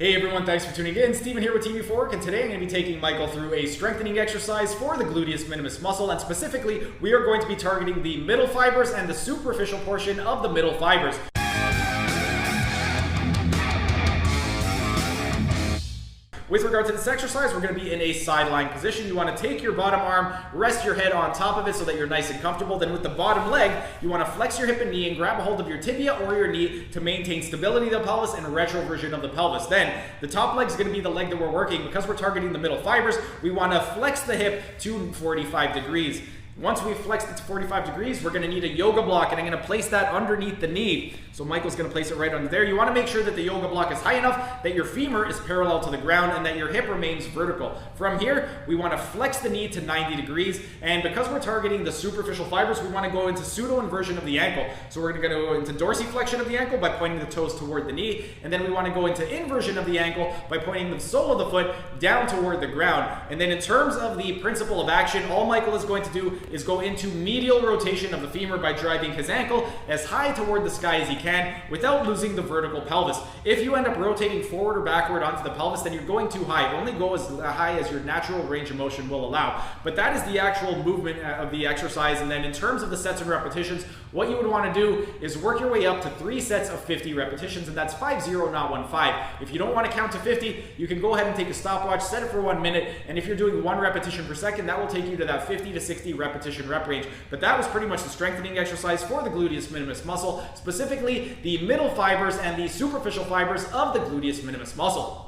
Hey everyone, thanks for tuning in. Steven here with TV4, and today I'm going to be taking Michael through a strengthening exercise for the gluteus minimus muscle, and specifically, we are going to be targeting the middle fibers and the superficial portion of the middle fibers. With regard to this exercise, we're going to be in a sideline position. You want to take your bottom arm, rest your head on top of it so that you're nice and comfortable. Then with the bottom leg, you want to flex your hip and knee and grab a hold of your tibia or your knee to maintain stability of the pelvis and retroversion of the pelvis. Then the top leg is going to be the leg that we're working. Because we're targeting the middle fibers, we want to flex the hip to 45 degrees. Once we've flexed it to 45 degrees, we're going to need a yoga block, and I'm going to place that underneath the knee. So Michael's going to place it right under there. You want to make sure that the yoga block is high enough that your femur is parallel to the ground and that your hip remains vertical. From here, we want to flex the knee to 90 degrees, and because we're targeting the superficial fibers, we want to go into pseudo-inversion of the ankle. So we're going to go into dorsiflexion of the ankle by pointing the toes toward the knee, and then we want to go into inversion of the ankle by pointing the sole of the foot down toward the ground. And then in terms of the principle of action, all Michael is going to do is go into medial rotation of the femur by driving his ankle as high toward the sky as he can without losing the vertical pelvis. If you end up rotating forward or backward onto the pelvis, then you're going too high. Only go as high as your natural range of motion will allow. But that is the actual movement of the exercise. And then in terms of the sets and repetitions, what you would want to do is work your way up to 3 sets of 50 repetitions, and that's 5-0, not 1-5. If you don't want to count to 50, you can go ahead and take a stopwatch, set it for 1 minute, and if you're doing 1 repetition per second, that will take you to that 50 to 60 repetition rep range. But that was pretty much the strengthening exercise for the gluteus minimus muscle, specifically the middle fibers and the superficial fibers of the gluteus minimus muscle.